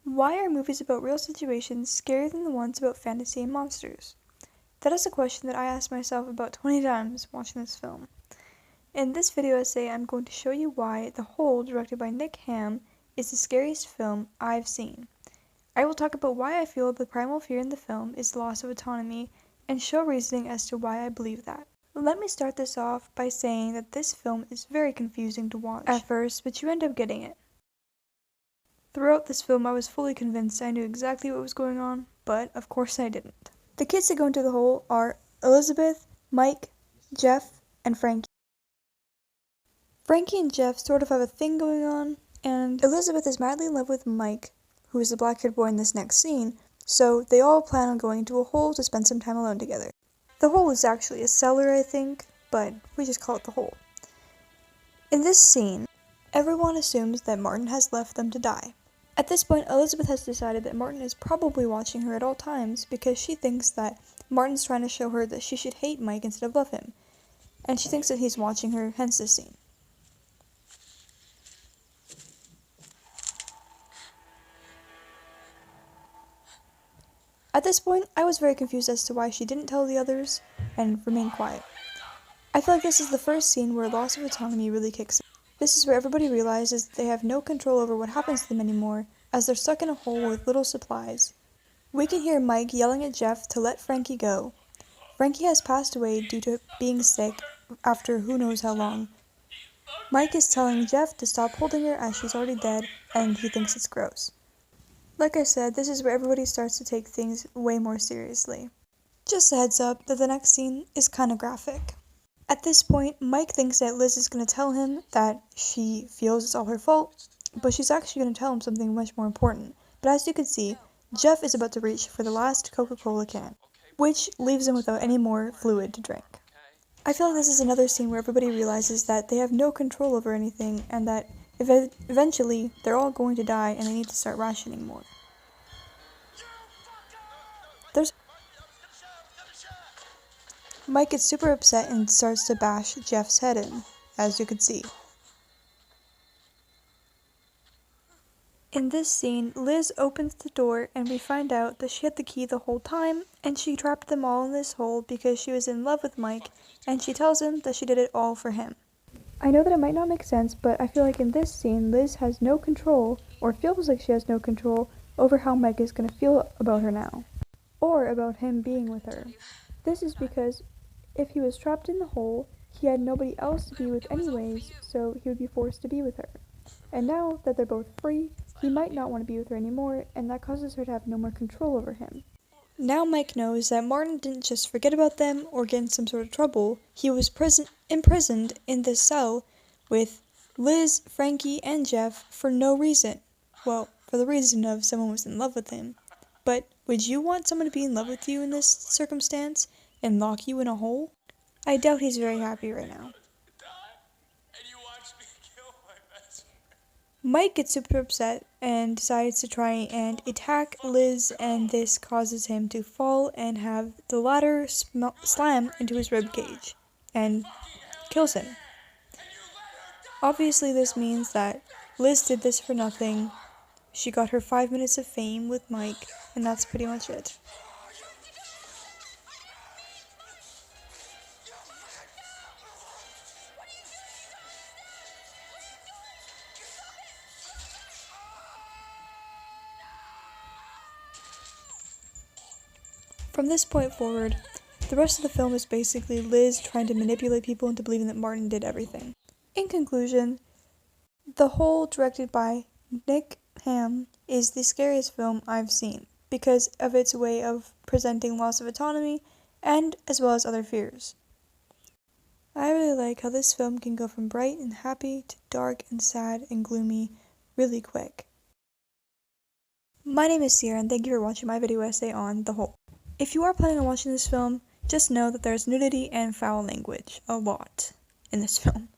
Why are movies about real situations scarier than the ones about fantasy and monsters? That is a question that I asked myself about 20 times watching this film. In this video essay, I'm going to show you why The Hole, directed by Nick Ham, is the scariest film I've seen. I will talk about why I feel the primal fear in the film is the loss of autonomy, and show reasoning as to why I believe that. Let me start this off by saying that this film is very confusing to watch at first, but you end up getting it. Throughout this film, I was fully convinced I knew exactly what was going on, but of course I didn't. The kids that go into the hole are Elizabeth, Mike, Jeff, and Frankie. Frankie and Jeff sort of have a thing going on, and Elizabeth is madly in love with Mike, who is the black-haired boy in this next scene, so they all plan on going into a hole to spend some time alone together. The hole is actually a cellar, I think, but we just call it the hole. In this scene, everyone assumes that Martin has left them to die. At this point, Elizabeth has decided that Martin is probably watching her at all times because she thinks that Martin's trying to show her that she should hate Mike instead of love him, and she thinks that he's watching her, hence this scene. At this point, I was very confused as to why she didn't tell the others and remain quiet. I feel like this is the first scene where loss of autonomy really kicks in. This is where everybody realizes that they have no control over what happens to them anymore, as they're stuck in a hole with little supplies. We can hear Mike yelling at Jeff to let Frankie go. Frankie has passed away due to being sick after who knows how long. Mike is telling Jeff to stop holding her as she's already dead, and he thinks it's gross. Like I said, this is where everybody starts to take things way more seriously. Just a heads up that the next scene is kinda graphic. At this point, Mike thinks that Liz is going to tell him that she feels it's all her fault, but she's actually going to tell him something much more important. But as you can see, Jeff is about to reach for the last Coca-Cola can, which leaves him without any more fluid to drink. I feel like this is another scene where everybody realizes that they have no control over anything and that eventually they're all going to die and they need to start rationing more. Mike gets super upset and starts to bash Jeff's head in, as you can see. In this scene, Liz opens the door and we find out that she had the key the whole time and she trapped them all in this hole because she was in love with Mike and she tells him that she did it all for him. I know that it might not make sense, but I feel like in this scene, Liz has no control, or feels like she has no control, over how Mike is going to feel about her now, or about him being with her. This is because if he was trapped in the hole, he had nobody else to be with anyways, so he would be forced to be with her. And now that they're both free, he might not want to be with her anymore, and that causes her to have no more control over him. Now Mike knows that Martin didn't just forget about them or get in some sort of trouble. He was imprisoned in this cell with Liz, Frankie, and Jeff for no reason. Well, for the reason of someone was in love with him. But would you want someone to be in love with you in this circumstance and lock you in a hole? I doubt he's very happy right now. Mike gets super upset and decides to try and attack Liz, and this causes him to fall and have the ladder slam into his ribcage and kills him. Obviously this means that Liz did this for nothing. She got her 5 minutes of fame with Mike, and that's pretty much it. From this point forward, the rest of the film is basically Liz trying to manipulate people into believing that Martin did everything. In conclusion, The Hole, directed by Nick Ham, is the scariest film I've seen because of its way of presenting loss of autonomy and as well as other fears. I really like how this film can go from bright and happy to dark and sad and gloomy really quick. My name is Sierra and thank you for watching my video essay on The Hole. If you are planning on watching this film, just know that there's nudity and foul language, a lot, in this film.